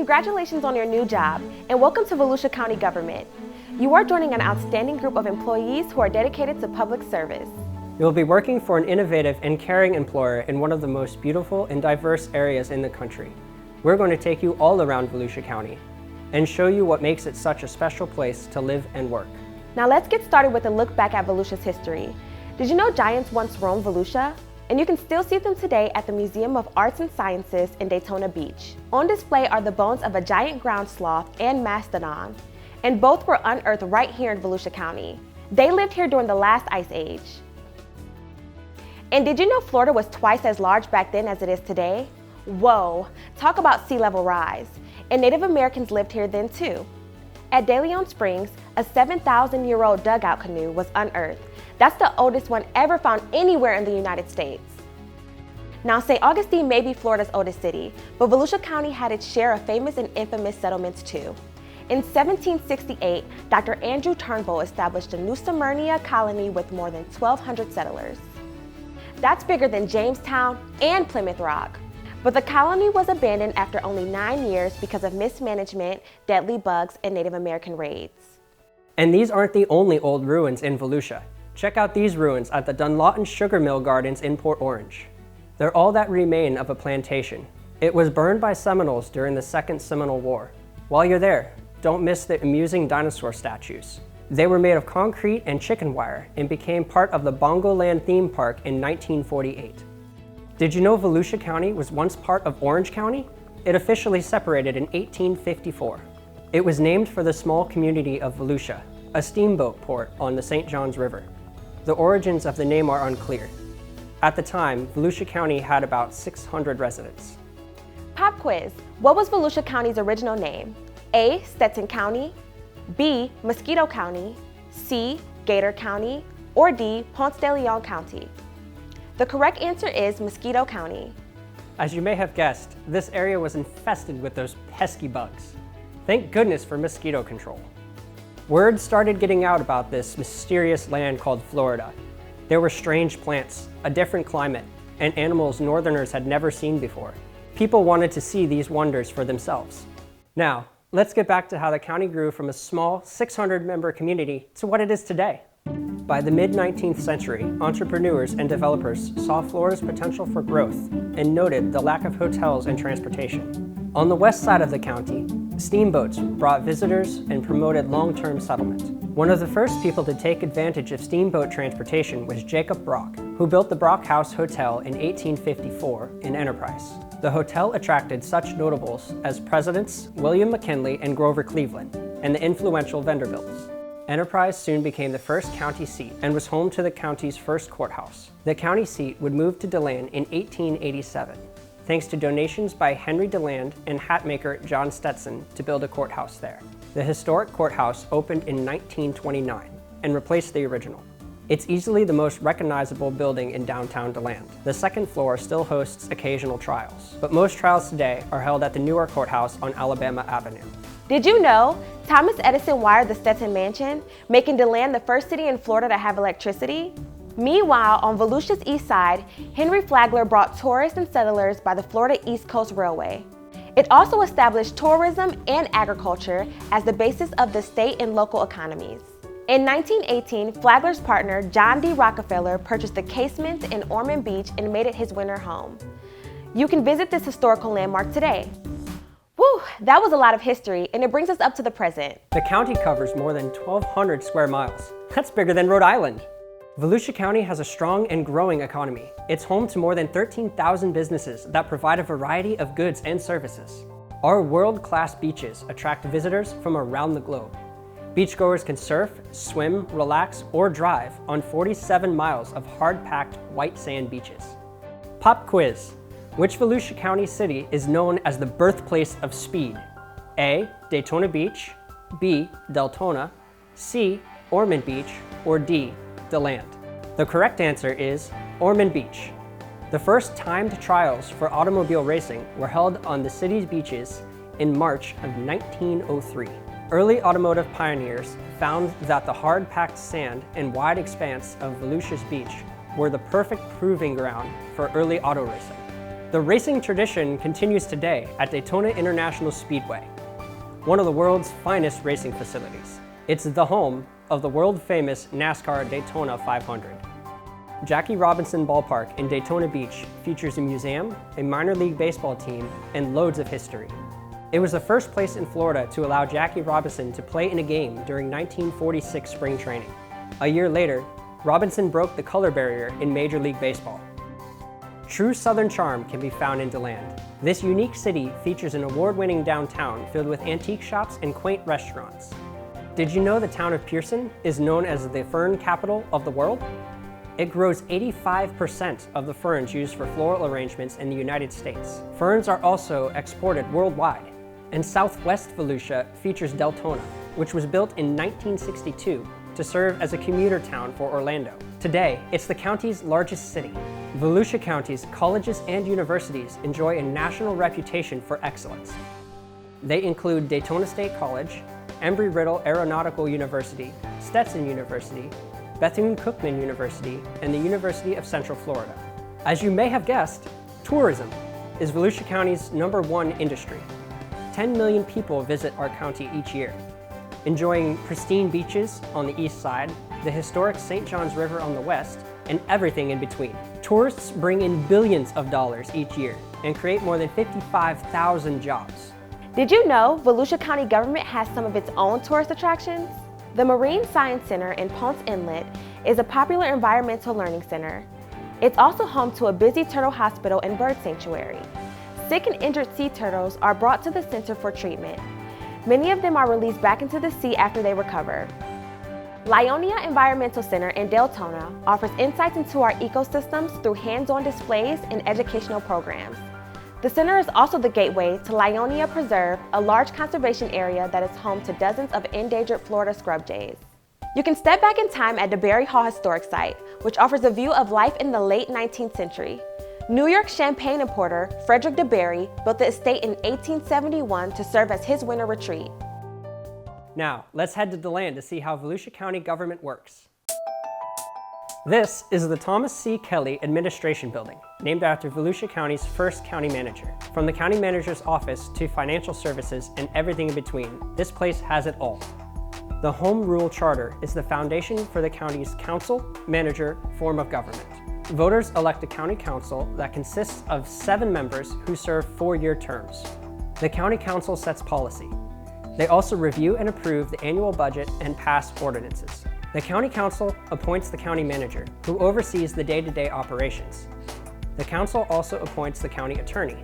Congratulations on your new job, and welcome to Volusia County Government. You are joining an outstanding group of employees who are dedicated to public service. You'll be working for an innovative and caring employer in one of the most beautiful and diverse areas in the country. We're going to take you all around Volusia County and show you what makes it such a special place to live and work. Now let's get started with a look back at Volusia's history. Did you know giants once roamed Volusia? And you can still see them today at the Museum of Arts and Sciences in Daytona Beach. On display are the bones of a giant ground sloth and mastodon, and both were unearthed right here in Volusia County. They lived here during the last ice age. And did you know Florida was twice as large back then as it is today? Whoa, talk about sea level rise. And Native Americans lived here then too. At De Leon Springs, a 7,000-year-old dugout canoe was unearthed. That's the oldest one ever found anywhere in the United States. Now, St. Augustine may be Florida's oldest city, but Volusia County had its share of famous and infamous settlements too. In 1768, Dr. Andrew Turnbull established a New Smyrna colony with more than 1,200 settlers. That's bigger than Jamestown and Plymouth Rock. But the colony was abandoned after only 9 years because of mismanagement, deadly bugs, and Native American raids. And these aren't the only old ruins in Volusia. Check out these ruins at the Dunlawton Sugar Mill Gardens in Port Orange. They're all that remain of a plantation. It was burned by Seminoles during the Second Seminole War. While you're there, don't miss the amusing dinosaur statues. They were made of concrete and chicken wire and became part of the Bongoland theme park in 1948. Did you know Volusia County was once part of Orange County? It officially separated in 1854. It was named for the small community of Volusia, a steamboat port on the St. Johns River. The origins of the name are unclear. At the time, Volusia County had about 600 residents. Pop quiz. What was Volusia County's original name? A. Stetson County, B. Mosquito County, C. Gator County, or D. Ponce de Leon County? The correct answer is Mosquito County. As you may have guessed, this area was infested with those pesky bugs. Thank goodness for mosquito control. Word started getting out about this mysterious land called Florida. There were strange plants, a different climate, and animals Northerners had never seen before. People wanted to see these wonders for themselves. Now, let's get back to how the county grew from a small 600-member community to what it is today. By the mid-19th century, entrepreneurs and developers saw Florida's potential for growth and noted the lack of hotels and transportation. On the west side of the county, steamboats brought visitors and promoted long-term settlement. One of the first people to take advantage of steamboat transportation was Jacob Brock, who built the Brock House Hotel in 1854 in Enterprise. The hotel attracted such notables as Presidents William McKinley and Grover Cleveland, and the influential Vanderbilts. Enterprise soon became the first county seat and was home to the county's first courthouse. The county seat would move to DeLand in 1887, thanks to donations by Henry DeLand and hatmaker John Stetson to build a courthouse there. The historic courthouse opened in 1929 and replaced the original. It's easily the most recognizable building in downtown DeLand. The second floor still hosts occasional trials, but most trials today are held at the newer courthouse on Alabama Avenue. Did you know Thomas Edison wired the Stetson Mansion, making DeLand the first city in Florida to have electricity? Meanwhile, on Volusia's east side, Henry Flagler brought tourists and settlers by the Florida East Coast Railway. It also established tourism and agriculture as the basis of the state and local economies. In 1918, Flagler's partner, John D. Rockefeller, purchased the casements in Ormond Beach and made it his winter home. You can visit this historical landmark today. Whew, that was a lot of history, and it brings us up to the present. The county covers more than 1,200 square miles. That's bigger than Rhode Island. Volusia County has a strong and growing economy. It's home to more than 13,000 businesses that provide a variety of goods and services. Our world-class beaches attract visitors from around the globe. Beachgoers can surf, swim, relax, or drive on 47 miles of hard-packed white sand beaches. Pop quiz. Which Volusia County city is known as the birthplace of speed? A. Daytona Beach, B. Deltona, C. Ormond Beach, or D. DeLand? The correct answer is Ormond Beach. The first timed trials for automobile racing were held on the city's beaches in March of 1903. Early automotive pioneers found that the hard-packed sand and wide expanse of Volusia's beach were the perfect proving ground for early auto racing. The racing tradition continues today at Daytona International Speedway, one of the world's finest racing facilities. It's the home of the world-famous NASCAR Daytona 500. Jackie Robinson Ballpark in Daytona Beach features a museum, a minor league baseball team, and loads of history. It was the first place in Florida to allow Jackie Robinson to play in a game during 1946 spring training. A year later, Robinson broke the color barrier in Major League Baseball. True Southern charm can be found in DeLand. This unique city features an award-winning downtown filled with antique shops and quaint restaurants. Did you know the town of Pearson is known as the fern capital of the world? It grows 85% of the ferns used for floral arrangements in the United States. Ferns are also exported worldwide. And Southwest Volusia features Deltona, which was built in 1962 to serve as a commuter town for Orlando. Today, it's the county's largest city. Volusia County's colleges and universities enjoy a national reputation for excellence. They include Daytona State College, Embry-Riddle Aeronautical University, Stetson University, Bethune-Cookman University, and the University of Central Florida. As you may have guessed, tourism is Volusia County's #1 industry. 10 million people visit our county each year, enjoying pristine beaches on the east side, the historic St. Johns River on the west, and everything in between. Tourists bring in billions of dollars each year and create more than 55,000 jobs. Did you know Volusia County government has some of its own tourist attractions? The Marine Science Center in Ponce Inlet is a popular environmental learning center. It's also home to a busy turtle hospital and bird sanctuary. Sick and injured sea turtles are brought to the center for treatment. Many of them are released back into the sea after they recover. Lionia Environmental Center in Deltona offers insights into our ecosystems through hands-on displays and educational programs. The center is also the gateway to Lionia Preserve, a large conservation area that is home to dozens of endangered Florida scrub jays. You can step back in time at DeBerry Hall Historic Site, which offers a view of life in the late 19th century. New York champagne importer Frederick DeBerry built the estate in 1871 to serve as his winter retreat. Now, let's head to DeLand to see how Volusia County government works. This is the Thomas C. Kelly Administration Building, named after Volusia County's first county manager. From the county manager's office to financial services and everything in between, this place has it all. The Home Rule Charter is the foundation for the county's council, manager form of government. Voters elect a county council that consists of 7 members who serve 4-year terms. The county council sets policy. They also review and approve the annual budget and pass ordinances. The county council appoints the county manager, who oversees the day-to-day operations. The council also appoints the county attorney.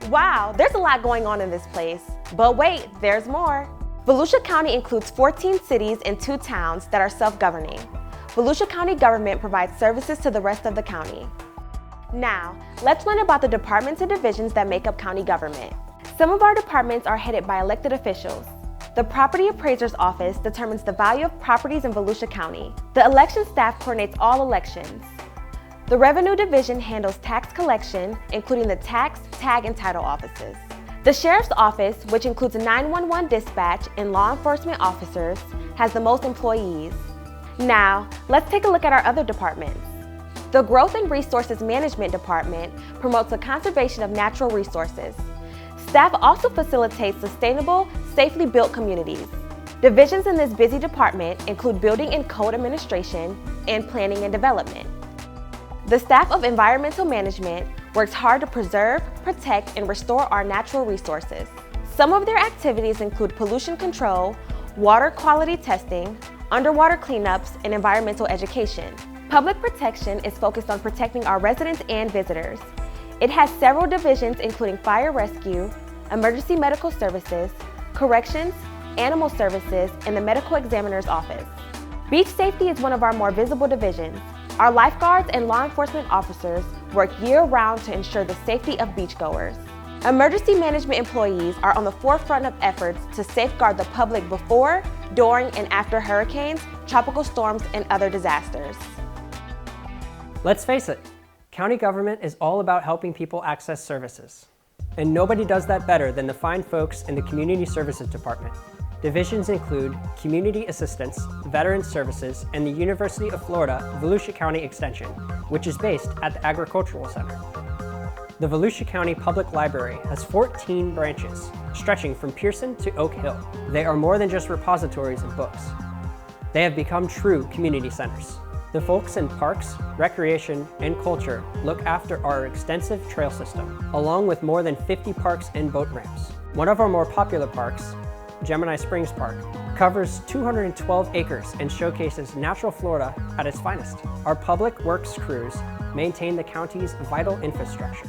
Wow, there's a lot going on in this place. But wait, there's more. Volusia County includes 14 cities and 2 towns that are self-governing. Volusia County government provides services to the rest of the county. Now, let's learn about the departments and divisions that make up county government. Some of our departments are headed by elected officials. The Property Appraiser's Office determines the value of properties in Volusia County. The election staff coordinates all elections. The Revenue Division handles tax collection, including the tax, tag, and title offices. The Sheriff's Office, which includes 911 dispatch and law enforcement officers, has the most employees. Now, let's take a look at our other departments. The Growth and Resources Management Department promotes the conservation of natural resources. Staff also facilitates sustainable, safely built communities. Divisions in this busy department include Building and Code Administration and Planning and Development. The staff of Environmental Management works hard to preserve, protect, and restore our natural resources. Some of their activities include pollution control, water quality testing, underwater cleanups, and environmental education. Public protection is focused on protecting our residents and visitors. It has several divisions including fire rescue, emergency medical services, corrections, animal services, and the medical examiner's office. Beach safety is one of our more visible divisions. Our lifeguards and law enforcement officers work year-round to ensure the safety of beachgoers. Emergency management employees are on the forefront of efforts to safeguard the public before, during, and after hurricanes, tropical storms, and other disasters. Let's face it, county government is all about helping people access services. And nobody does that better than the fine folks in the Community Services Department. Divisions include Community Assistance, Veterans Services, and the University of Florida Volusia County Extension, which is based at the Agricultural Center. The Volusia County Public Library has 14 branches, stretching from Pearson to Oak Hill. They are more than just repositories of books. They have become true community centers. The folks in parks, recreation, and culture look after our extensive trail system, along with more than 50 parks and boat ramps. One of our more popular parks, Gemini Springs Park, covers 212 acres and showcases natural Florida at its finest. Our public works crews maintain the county's vital infrastructure.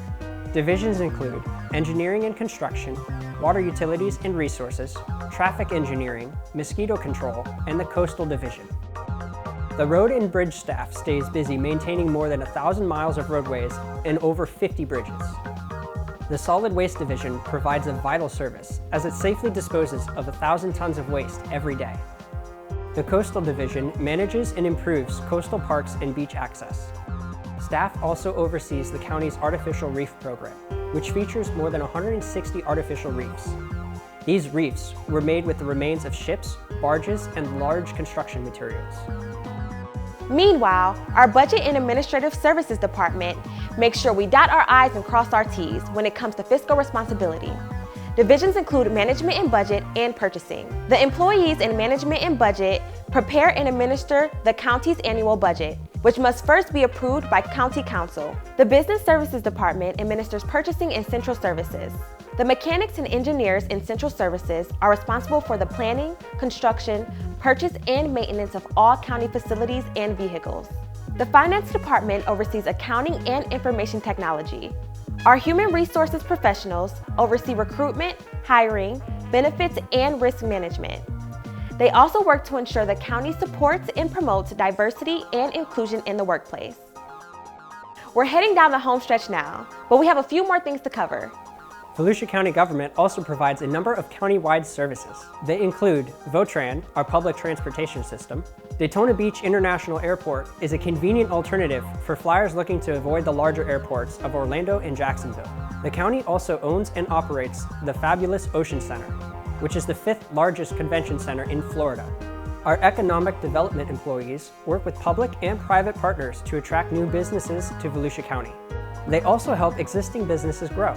Divisions include engineering and construction, water utilities and resources, traffic engineering, mosquito control, and the coastal division. The road and bridge staff stays busy maintaining more than 1,000 miles of roadways and over 50 bridges. The Solid Waste Division provides a vital service as it safely disposes of 1,000 tons of waste every day. The Coastal Division manages and improves coastal parks and beach access. Staff also oversees the county's artificial reef program, which features more than 160 artificial reefs. These reefs were made with the remains of ships, barges, and large construction materials. Meanwhile, our Budget and Administrative Services Department makes sure we dot our I's and cross our T's when it comes to fiscal responsibility. Divisions include management and budget and purchasing. The employees in management and budget prepare and administer the county's annual budget, which must first be approved by County Council. The Business Services Department administers purchasing and central services. The mechanics and engineers in central services are responsible for the planning, construction, purchase, and maintenance of all county facilities and vehicles. The Finance Department oversees accounting and information technology. Our human resources professionals oversee recruitment, hiring, benefits, and risk management. They also work to ensure the county supports and promotes diversity and inclusion in the workplace. We're heading down the home stretch now, but we have a few more things to cover. Volusia County government also provides a number of county-wide services. They include VOTRAN, our public transportation system. Daytona Beach International Airport is a convenient alternative for flyers looking to avoid the larger airports of Orlando and Jacksonville. The county also owns and operates the fabulous Ocean Center, which is the 5th largest convention center in Florida. Our economic development employees work with public and private partners to attract new businesses to Volusia County. They also help existing businesses grow.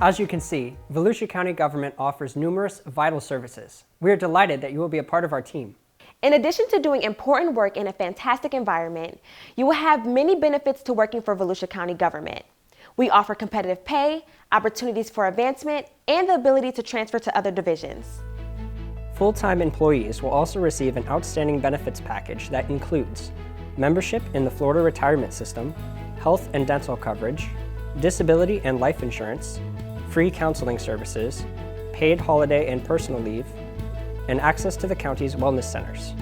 As you can see, Volusia County government offers numerous vital services. We are delighted that you will be a part of our team. In addition to doing important work in a fantastic environment, you will have many benefits to working for Volusia County government. We offer competitive pay, opportunities for advancement, and the ability to transfer to other divisions. Full-time employees will also receive an outstanding benefits package that includes membership in the Florida Retirement System, health and dental coverage, disability and life insurance, free counseling services, paid holiday and personal leave, and access to the county's wellness centers.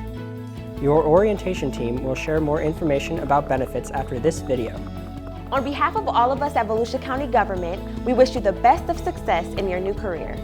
Your orientation team will share more information about benefits after this video. On behalf of all of us at Volusia County government, we wish you the best of success in your new career.